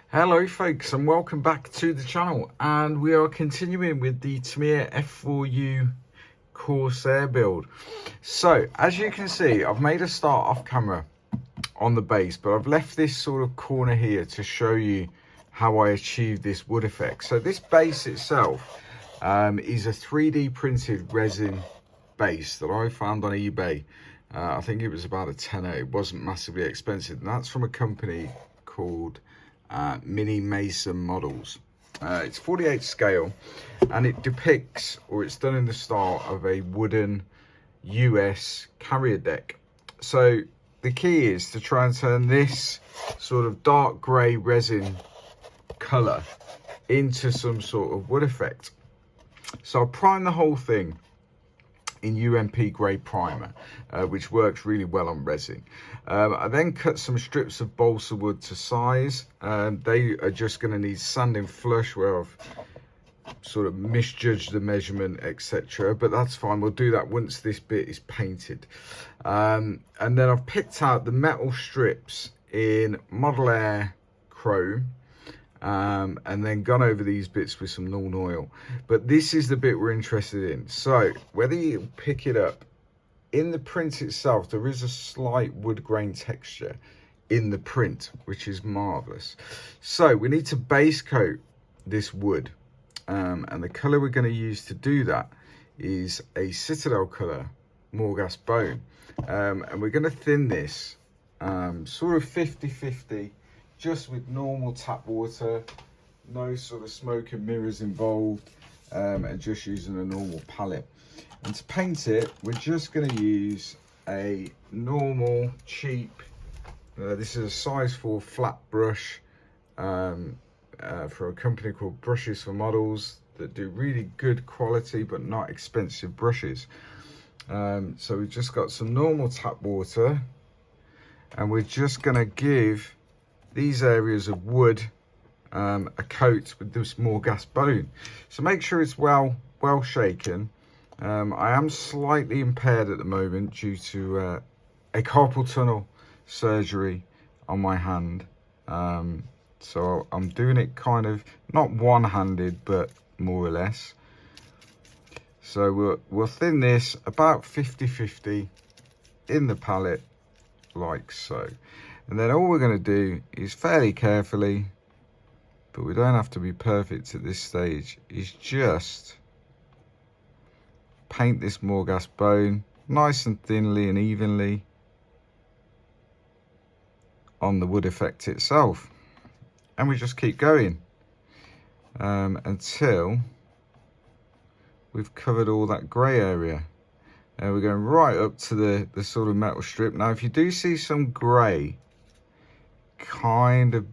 Hello folks, and welcome back to the channel, and we are continuing with the Tamiya F4U Corsair build. So as you can see, I've made a start off camera on the base, but I've left this sort of corner here to show you how I achieved this wood effect. So this base itself is a 3D printed resin base that I found on eBay. I think it was about a tenner. It wasn't massively expensive, and that's from a company called Mini Mason Models. It's 48 scale, and it depicts, or it's done in the style of a wooden US carrier deck. So the key is to try and turn this sort of dark grey resin colour into some sort of wood effect. So I'll prime the whole thing in UMP grey primer, which works really well on resin. I then cut some strips of balsa wood to size. They are just going to need sanding flush, where I've sort of misjudged the measurement, etc. But that's fine, we'll do that once this bit is painted. And then I've picked out the metal strips in Model Air Chrome, and then gone over these bits with some Nuln oil. But this is the bit we're interested in. So whether you pick it up, in the print itself there is a slight wood grain texture in the print, which is marvelous. So we need to base coat this wood, and the color we're going to use to do that is a Citadel color Morgas bone, and we're going to thin this sort of 50-50, just with normal tap water, no sort of smoke and mirrors involved, and just using a normal palette. And to paint it, we're just going to use a normal cheap, this is a size 4 flat brush for a company called Brushes for Models, that do really good quality but not expensive brushes. So we've just got some normal tap water, and we're just going to give these areas of wood a coat with this Morgas bone. So make sure it's well shaken. I am slightly impaired at the moment due to a carpal tunnel surgery on my hand, so I'm doing it kind of not one-handed, but more or less. So we'll thin this about 50-50 in the palette, like so. And then all we're going to do is fairly carefully, but we don't have to be perfect at this stage, is just paint this Morgas bone nice and thinly and evenly on the wood effect itself. And we just keep going until we've covered all that grey area. And we're going right up to the sort of metal strip. Now if you do see some grey kind of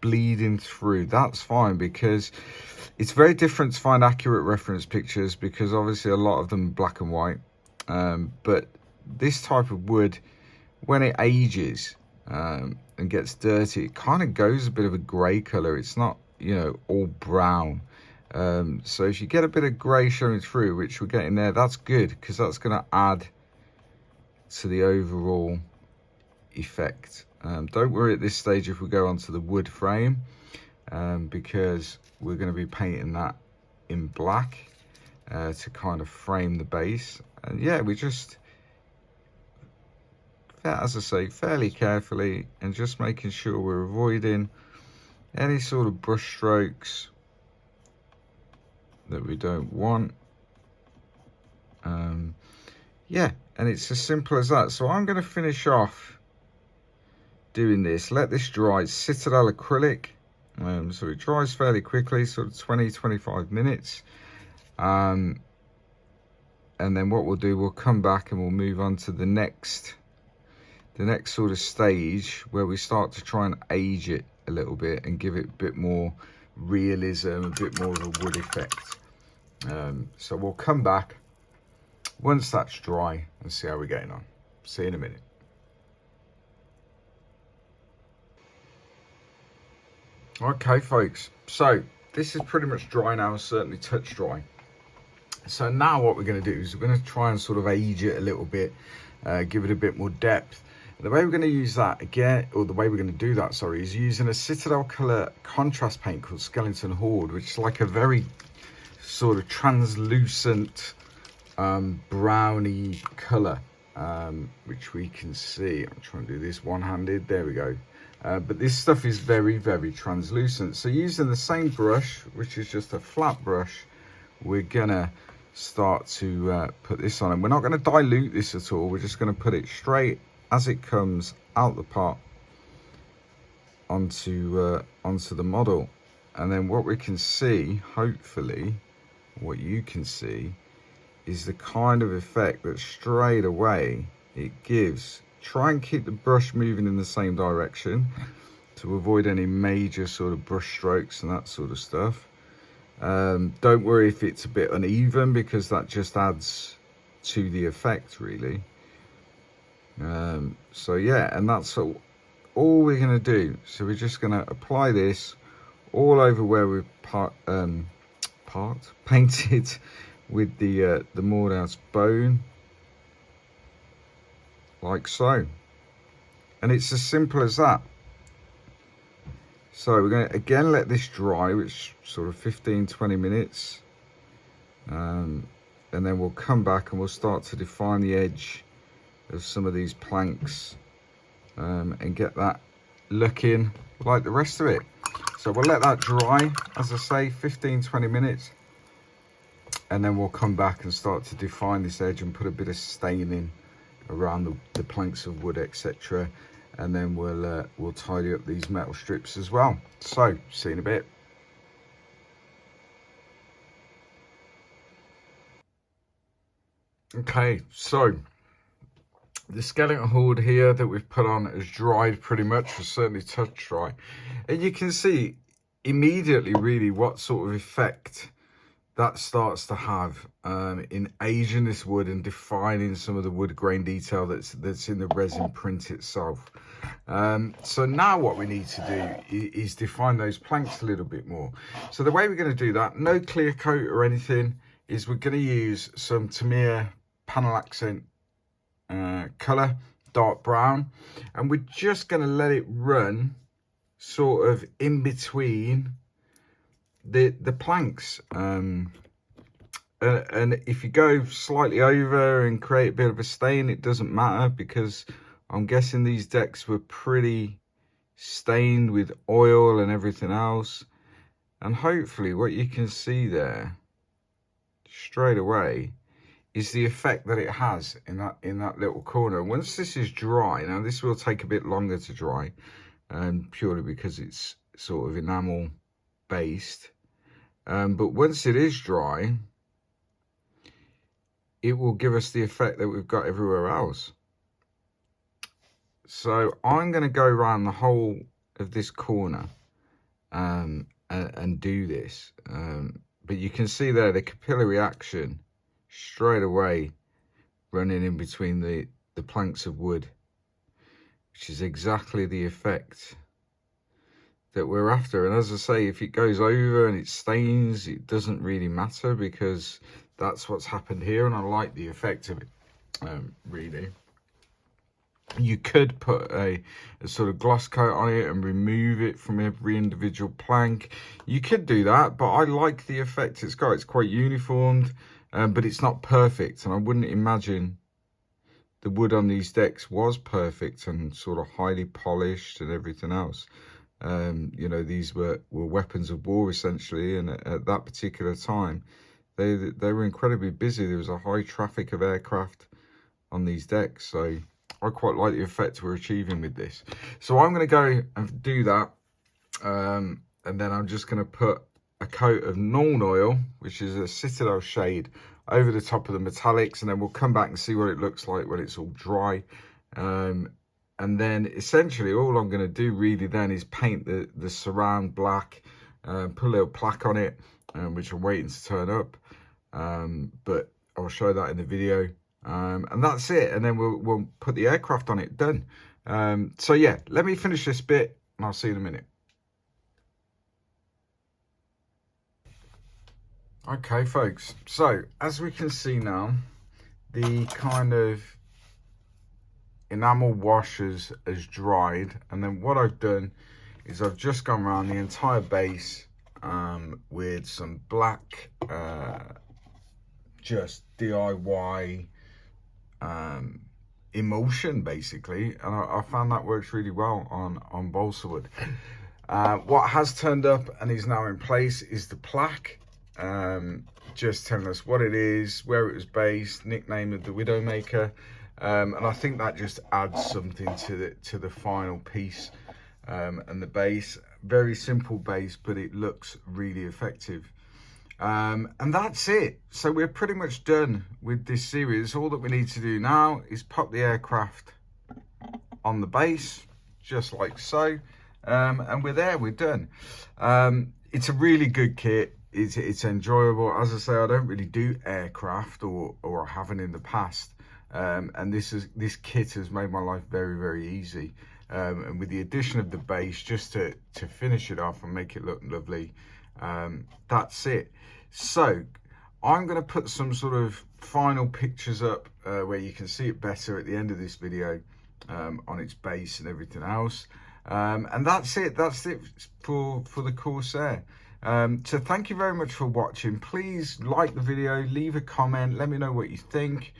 bleeding through, that's fine, because it's very different to find accurate reference pictures, because obviously a lot of them are black and white, but this type of wood, when it ages and gets dirty, it kind of goes a bit of a grey color. It's not, you know, all brown. So if you get a bit of grey showing through, which we're getting there, that's good, because that's going to add to the overall effect. Don't worry at this stage if we go onto the wood frame, because we're going to be painting that in black to kind of frame the base. And yeah, we just, as I say, fairly carefully, and just making sure we're avoiding any sort of brush strokes that we don't want. Yeah, and it's as simple as that. So I'm going to finish off doing this, let this dry. It's Citadel acrylic, so it dries fairly quickly, sort of 20-25 minutes. And then what we'll do, we'll come back and we'll move on to the next sort of stage, where we start to try and age it a little bit and give it a bit more realism, a bit more of a wood effect. So we'll come back once that's dry and see how we're getting on. See you in a minute. Okay folks, so this is pretty much dry now, certainly touch dry. So now what we're going to do is we're going to try and sort of age it a little bit, give it a bit more depth. And the way we're going to use that again, or the way we're going to do that, sorry, is using a Citadel colour contrast paint called Skeleton Horde, which is like a very sort of translucent browny colour, which we can see. I'm trying to do this one-handed, there we go. But this stuff is very, very translucent. So using the same brush, which is just a flat brush, we're gonna start to put this on. And we're not gonna dilute this at all. We're just gonna put it straight as it comes out the pot onto the model. And then what we can see, hopefully, what you can see, is the kind of effect that straight away it gives. Try and keep the brush moving in the same direction to avoid any major sort of brush strokes and that sort of stuff. Don't worry if it's a bit uneven, because that just adds to the effect, really. So yeah, and that's all we're going to do. So we're just going to apply this all over where we've painted with the Mordhaus bone, like so. And it's as simple as that. So we're going to again let this dry, which sort of 15-20 minutes, and then we'll come back and we'll start to define the edge of some of these planks, and get that looking like the rest of it. So we'll let that dry, as I say, 15-20 minutes, and then we'll come back and start to define this edge and put a bit of staining around the planks of wood, etc. And then we'll tidy up these metal strips as well. So see you in a bit. Okay, so the Skeleton Horde here that we've put on has dried pretty much, or certainly touch dry, and you can see immediately really what sort of effect that starts to have in aging this wood and defining some of the wood grain detail that's in the resin print itself. So now what we need to do is define those planks a little bit more. So the way we're going to do that, no clear coat or anything, is we're going to use some Tamiya panel accent colour, dark brown, and we're just going to let it run sort of in between the planks, and if you go slightly over and create a bit of a stain, it doesn't matter, because I'm guessing these decks were pretty stained with oil and everything else. And hopefully what you can see there straight away is the effect that it has in that little corner. Once this is dry, now this will take a bit longer to dry, purely because it's sort of enamel based. But once it is dry, it will give us the effect that we've got everywhere else. So I'm going to go around the whole of this corner and do this. But you can see there the capillary action straight away running in between the planks of wood, which is exactly the effect that we're after. And as I say, if it goes over and it stains, it doesn't really matter, because that's what's happened here, and I like the effect of it, really. You could put a sort of gloss coat on it and remove it from every individual plank. You could do that, but I like the effect it's got. It's quite uniformed, but it's not perfect, and I wouldn't imagine the wood on these decks was perfect and sort of highly polished and everything else. You know, these were weapons of war essentially, and at that particular time they were incredibly busy. There was a high traffic of aircraft on these decks, so I quite like the effect we're achieving with this. So I'm going to go and do that, and then I'm just going to put a coat of Nuln Oil, which is a Citadel shade, over the top of the metallics, and then we'll come back and see what it looks like when it's all dry. And then essentially all I'm going to do really then is paint the surround black, put a little plaque on it, which I'm waiting to turn up, but I'll show that in the video. And that's it, and then we'll put the aircraft on it. Done. So yeah, let me finish this bit and I'll see you in a minute. Okay folks, so as we can see now, the kind of enamel wash has dried, and then what I've done is I've just gone around the entire base with some black just DIY emulsion basically, and I found that works really well on balsa wood. What has turned up and is now in place is the plaque, just telling us what it is, where it was based, nickname of the Widowmaker, and I think that just adds something to the final piece. And the base, very simple base, but it looks really effective. And that's it. So we're pretty much done with this series. All that we need to do now is pop the aircraft on the base, just like so, and we're there, we're done. It's a really good kit. It's enjoyable. As I say, I don't really do aircraft, or I haven't in the past, and this kit has made my life very, very easy. And with the addition of the base, just to finish it off and make it look lovely, that's it. So I'm going to put some sort of final pictures up where you can see it better at the end of this video, on its base and everything else. And that's it for the Corsair. So thank you very much for watching. Please like the video, leave a comment, let me know what you think,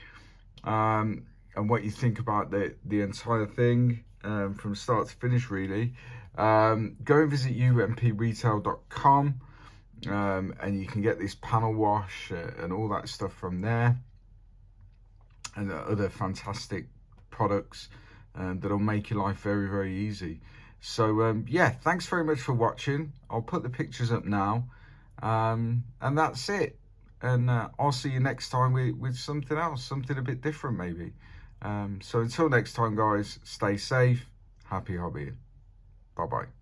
and what you think about the entire thing, from start to finish really. Go and visit umpretail.com, and you can get this panel wash and all that stuff from there, and other fantastic products that'll make your life very, very easy. So yeah, thanks very much for watching. I'll put the pictures up now, and that's it. And I'll see you next time with something else, something a bit different maybe. So until next time guys, stay safe, happy hobbying. Bye bye.